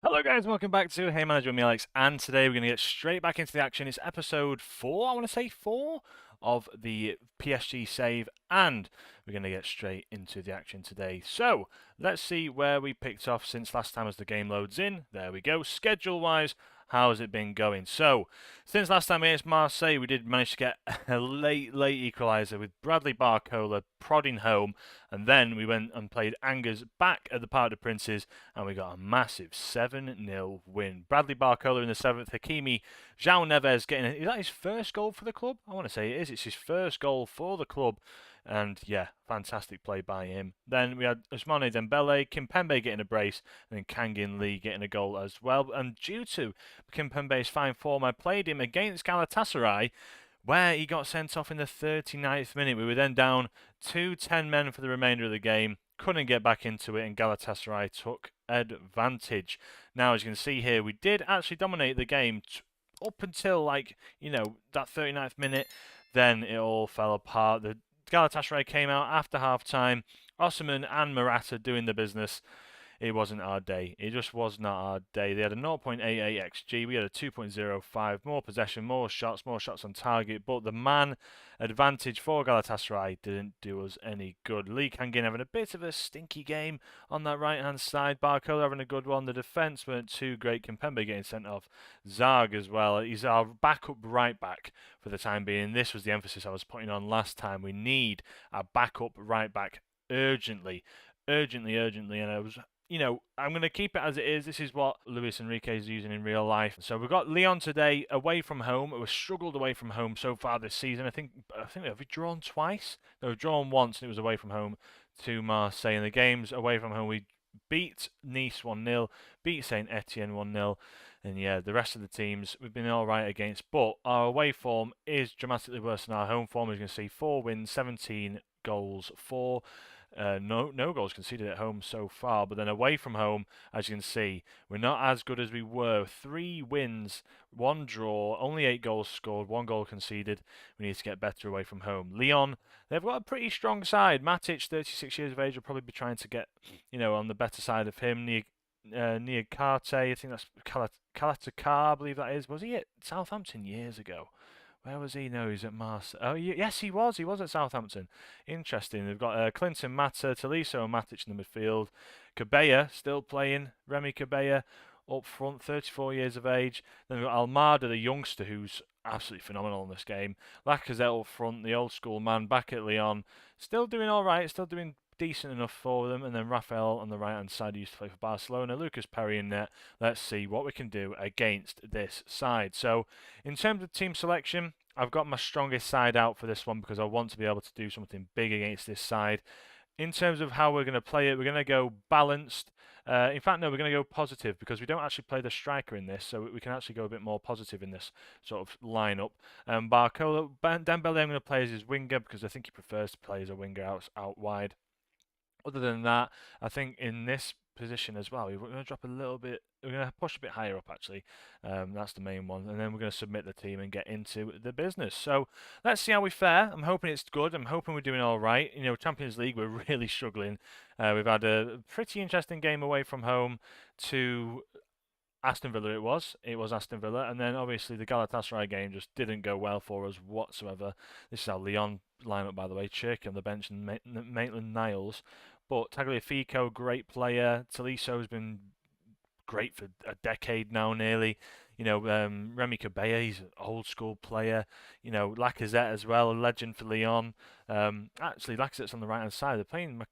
Hello guys, welcome back to Hey Manager with me Alex, and today we're going to get straight back into the action. It's episode 4, I want to say 4, of the PSG save, and we're going to get straight into the action today. So, let's see where we picked off since last time as the game loads in. There we go. Schedule-wise, how has it been going? So, since last time against Marseille, we did manage to get a late equaliser with Bradley Barcola prodding home, and then we went and played Angers back at the Parc des Princes, and we got a massive 7-0 win. Bradley Barcola in the 7th, Hakimi, João Neves getting is that his first goal for the club? I want to say it is. It's his first goal for the club. And yeah, fantastic play by him. Then we had Ousmane Dembele, Kimpembe getting a brace, and then Kangin Lee getting a goal as well. And due to Kimpembe's fine form, I played him against Galatasaray, where he got sent off in the 39th minute. We were then down to 10 men for the remainder of the game. Couldn't get back into it, and Galatasaray took advantage. Now, as you can see here, we did actually dominate the game up until, that 39th minute. Then it all fell apart. The Galatasaray came out after half-time. Osimhen and Morata doing the business. It wasn't our day. It just was not our day. They had a 0.88 XG. We had a 2.05. More possession, more shots on target. But the man advantage for Galatasaray didn't do us any good. Lee Kangin having a bit of a stinky game on that right-hand side. Barcola having a good one. The defence weren't too great. Kimpembe getting sent off. Zarg as well. He's our backup right back for the time being. This was the emphasis I was putting on last time. We need a backup right back urgently. And I was I'm going to keep it as it is. This is what Luis Enrique is using in real life. So we've got Lyon today away from home. We've struggled away from home so far this season. I think we've drawn twice. No, we've drawn once, and it was away from home to Marseille. In the games away from home, we beat Nice 1-0, beat Saint Etienne 1-0. And yeah, the rest of the teams we've been all right against, but our away form is dramatically worse than our home form. As you can see, 4 wins, 17 goals, 4 no goals conceded at home so far, but then away from home, as you can see, we're not as good as we were. 3 wins, 1 draw, only 8 goals scored, 1 goal conceded. We need to get better away from home. Lyon, they've got a pretty strong side. Matic, 36 years of age, will probably be trying to get, on the better side of him. Niakate, I think that's Kalatakar, I believe that is. Was he at Southampton years ago? Where was he? No, he's at Mars. Oh, yes, he was. He was at Southampton. Interesting. They've got Clinton Mata, Tolisso, and Matic in the midfield. Cabella still playing. Remy Cabella up front, 34 years of age. Then we've got Almada, the youngster, who's absolutely phenomenal in this game. Lacazette up front, the old school man, back at Lyon. Still doing all right. Still doing decent enough for them. And then Rafael on the right hand side, who used to play for Barcelona. Lucas Perry in net. Let's see what we can do against this side. So, in terms of team selection, I've got my strongest side out for this one because I want to be able to do something big against this side. In terms of how we're going to play it, we're going to go balanced. In fact, no, we're going to go positive because we don't actually play the striker in this, so we can actually go a bit more positive in this sort of lineup. Barcola, Dembele, I'm going to play as his winger because I think he prefers to play as a winger out wide. Other than that, I think in this position as well, we're going to drop a little bit. We're going to push a bit higher up, actually. That's the main one. And then we're going to submit the team and get into the business. So let's see how we fare. I'm hoping it's good. I'm hoping we're doing all right. Champions League, we're really struggling. We've had a pretty interesting game away from home to Aston Villa. It was Aston Villa. And then obviously the Galatasaray game just didn't go well for us whatsoever. This is our Lyon lineup, by the way. Cherki on the bench and Maitland-Niles. But Tagliafico, great player. Tolisso has been great for a decade now, nearly. Remy Cabella, he's an old school player. Lacazette as well, a legend for Lyon. Actually, Lacazette's on the right hand side. They're playing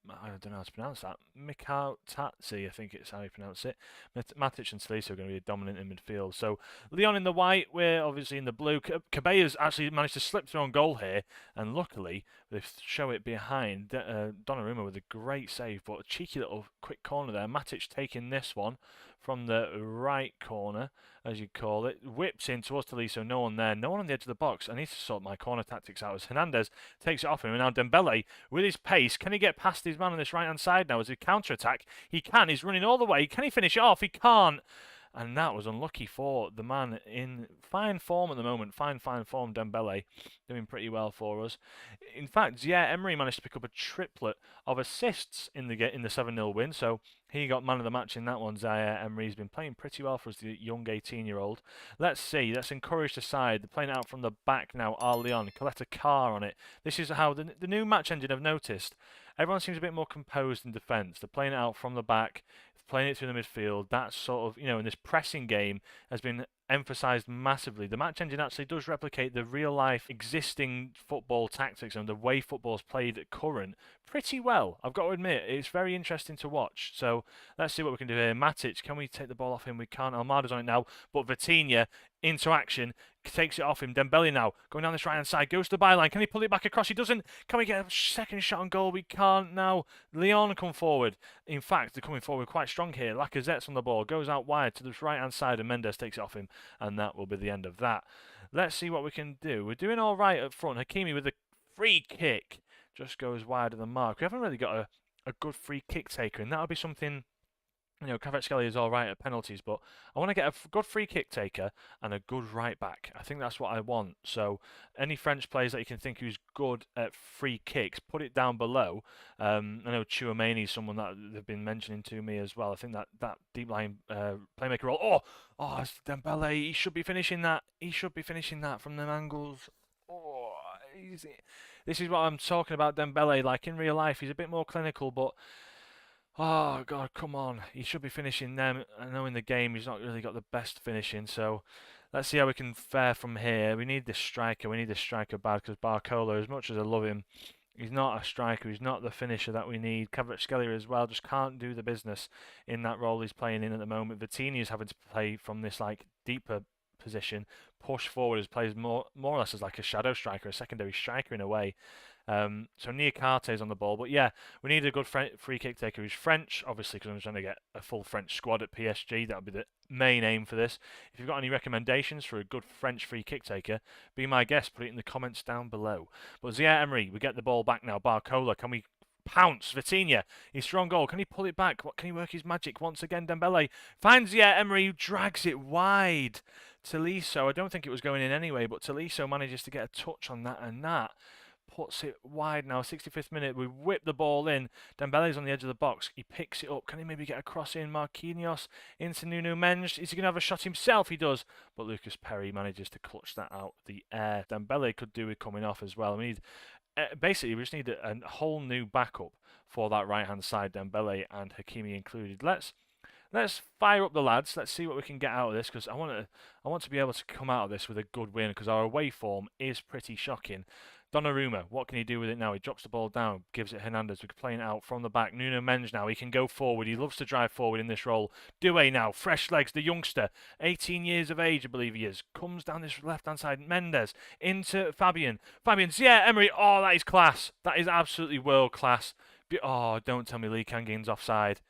I don't know how to pronounce that. Mikhail-Tatsi, I think it's how you pronounce it. Matic and Tolisso are going to be dominant in midfield. So Lyon in the white, we're obviously in the blue. Cabella's actually managed to slip through on goal here, and luckily they show it behind. Donnarumma with a great save, but a cheeky little quick corner there. Matic taking this one from the right corner, as you call it. Whips in towards Tolisso, no one there. No one on the edge of the box. I need to sort my corner tactics out as Hernandez takes it off him. And now Dembele, with his pace, can he get past his man on this right-hand side now as he counter-attack? He can. He's running all the way. Can he finish it off? He can't. and that was unlucky for the man in fine form at the moment. Fine form, Dembele, doing pretty well for us. In fact, Zaire Emery managed to pick up a triplet of assists in the 7-0 win, so he got man of the match in that one. Zaire Emery's been playing pretty well for us, the young 18-year-old. Let's see. Let's encourage the side. They're playing out from the back now. Lyon, collect a car on it. This is how the new match engine I've noticed. Everyone seems a bit more composed in defence. They're playing it out from the back, playing it through the midfield. That sort of, in this pressing game has been emphasised massively. The match engine actually does replicate the real life existing football tactics and the way football's played at current pretty well. I've got to admit, it's very interesting to watch. So let's see what we can do here. Matic, can we take the ball off him? We can't. Almada's on it now, but Vitinha into action, takes it off him. Dembele now going down this right hand side, goes to the byline. Can he pull it back across? He doesn't. Can we get a second shot on goal? We can't now. Lyon come forward. In fact, they're coming forward quite strong here. Lacazette's on the ball, goes out wide to the right hand side, and Mendes takes it off him, and that will be the end of that. Let's see what we can do. We're doing all right up front. Hakimi with a free kick just goes wide of the mark. We haven't really got a good free kick taker, and that'll be something. Kvaratskhelia is all right at penalties, but I want to get a good free kick taker and a good right back. I think that's what I want. So any French players that you can think who's good at free kicks, put it down below. I know Chouameni is someone that they've been mentioning to me as well. I think that deep line playmaker role. Oh, it's Dembele. He should be finishing that. He should be finishing that from them angles. Oh, easy. This is what I'm talking about, Dembele. Like in real life, he's a bit more clinical, but. Oh, God, come on. He should be finishing them. I know in the game he's not really got the best finishing, so let's see how we can fare from here. We need this striker. We need this striker bad because Barcola, as much as I love him, he's not a striker. He's not the finisher that we need. Kvaratskhelia as well just can't do the business in that role he's playing in at the moment. Vitinha is having to play from this deeper position, push forward as plays more or less as like a shadow striker, a secondary striker in a way. So Niakate on the ball, but yeah, we need a good free kick taker who's French, obviously, because I'm trying to get a full French squad at PSG. That would be the main aim for this. If you've got any recommendations for a good French free kick taker, be my guest. Put it in the comments down below. But Zaire Emery, we get the ball back now. Barcola, can we pounce? Vitinha, he's strong goal. Can he pull it back? What can he work his magic once again? Dembele finds Zaire Emery, who drags it wide. Tolisso, I don't think it was going in anyway, but Tolisso manages to get a touch on that, and that puts it wide now. 65th minute, we whip the ball in. Dembele's on the edge of the box. He picks it up. Can he maybe get a cross in? Marquinhos into Nuno Mendes. Is he going to have a shot himself? He does. But Lucas Perry manages to clutch that out the air. Dembele could do with coming off as well. Basically, we just need a whole new backup for that right-hand side, Dembele and Hakimi included. Let's fire up the lads. Let's see what we can get out of this, because I want to be able to come out of this with a good win, because our away form is pretty shocking. Donnarumma, what can he do with it now? He drops the ball down, gives it Hernandez. We're playing it out from the back. Nuno Mendes now, he can go forward. He loves to drive forward in this role. Doué now, fresh legs, the youngster, 18 years of age, I believe he is. Comes down this left-hand side. Mendes into Fabian. Zaire Emery, oh, that is class. That is absolutely world class. Oh, don't tell me Lee Kangin's offside.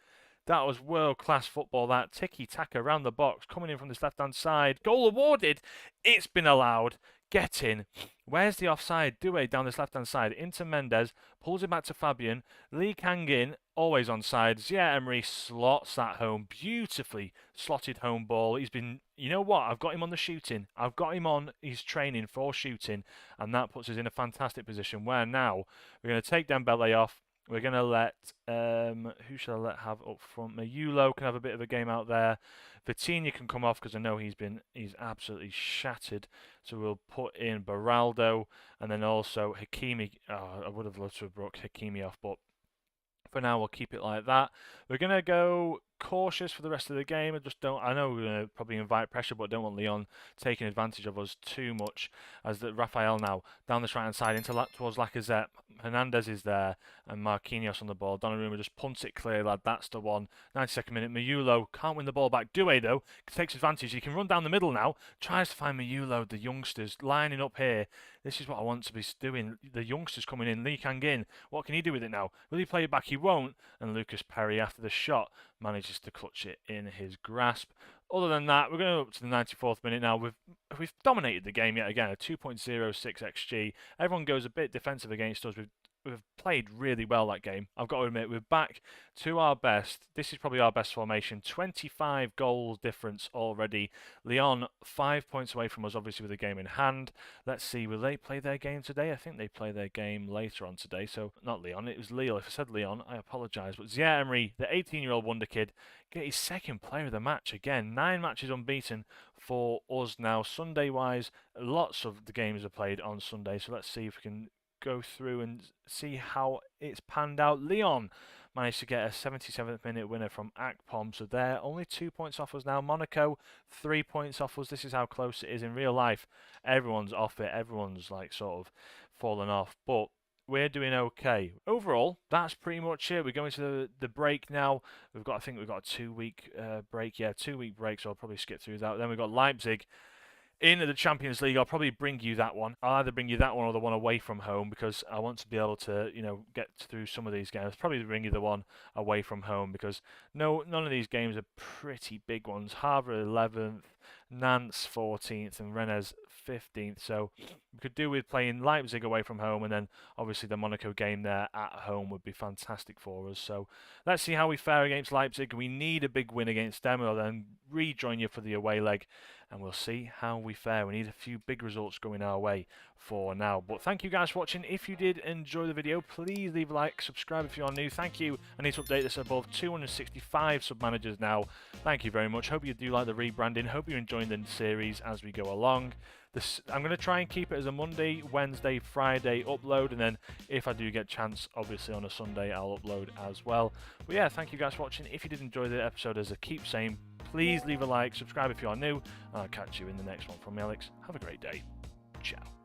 That was world-class football, that. Tiki-taka around the box, coming in from this left-hand side. Goal awarded. It's been allowed. Get in. Where's the offside? Doué down this left-hand side into Mendes. Pulls it back to Fabian. Lee Kangin, always onside. Zaire Emery slots that home. Beautifully slotted home ball. He's been, you know what? I've got him on the shooting. I've got him on his training for shooting. And that puts us in a fantastic position where now we're going to take Dembele off. We're going to let, who shall I let have up front? Mayulo can have a bit of a game out there. Vitinha can come off because I know he's absolutely shattered. So we'll put in Beraldo and then also Hakimi. Oh, I would have loved to have brought Hakimi off, but for now we'll keep it like that. We're going to go cautious for the rest of the game. I know we're going to probably invite pressure, but don't want Lyon taking advantage of us too much. As Rafael now down this right hand side towards Lacazette. Hernandez is there and Marquinhos on the ball. Donnarumma just punts it clear, lad. That's the one. 92nd minute. Mayulo can't win the ball back. Doué though takes advantage. He can run down the middle now. Tries to find Mayulo. The youngsters lining up here. This is what I want to be doing. The youngsters coming in. Lee Kang-in. What can he do with it now? Will he play it back? He won't. And Lucas Perry, after the shot, manages to clutch it in his grasp. Other than that, we're going up to the 94th minute now. We've dominated the game yet again. A 2.06 XG. Everyone goes a bit defensive against us. We've we've played really well that game. I've got to admit, we're back to our best. This is probably our best formation. 25 goals difference already. Lyon 5 points away from us, obviously with the game in hand. Let's see, will they play their game today? I think they play their game later on today. So not Lyon, it was Lille. If I said Lyon, I apologise. But Thierry Henry, the 18-year-old wonder kid, get his second player of the match again. 9 matches unbeaten for us now. Sunday-wise, lots of the games are played on Sunday. So let's see if we can go through and see how it's panned out. Lyon managed to get a 77th minute winner from Akpom, so they're only 2 points off us now. Monaco 3 points off us. This is how close it is in real life. Everyone's off it. Everyone's like sort of fallen off, but we're doing okay. Overall, that's pretty much it. We're going to the break now. I think we've got a 2-week break. Yeah, 2-week break, so I'll probably skip through that. Then we've got Leipzig in the Champions League. I'll probably bring you that one. I'll either bring you that one or the one away from home, because I want to be able to, get through some of these games. Probably bring you the one away from home, because none of these games are pretty big ones. Havre 11th, Nantes 14th, and Rennes 15th. So we could do with playing Leipzig away from home, and then obviously the Monaco game there at home would be fantastic for us. So let's see how we fare against Leipzig. We need a big win against them, or then rejoin you for the away leg, and we'll see how we fare. We need a few big results going our way for now. But thank you guys for watching. If you did enjoy the video, please leave a like, subscribe if you are new. Thank you. I need to update this above 265 sub-managers now. Thank you very much. Hope you do like the rebranding. Hope you're enjoying the series as we go along. I'm going to try and keep it as a Monday, Wednesday, Friday upload, and then if I do get a chance, obviously on a Sunday, I'll upload as well. But yeah, thank you guys for watching. If you did enjoy the episode, as I keep saying, please leave a like, subscribe if you are new, and I'll catch you in the next one. From me, Alex, have a great day. Ciao.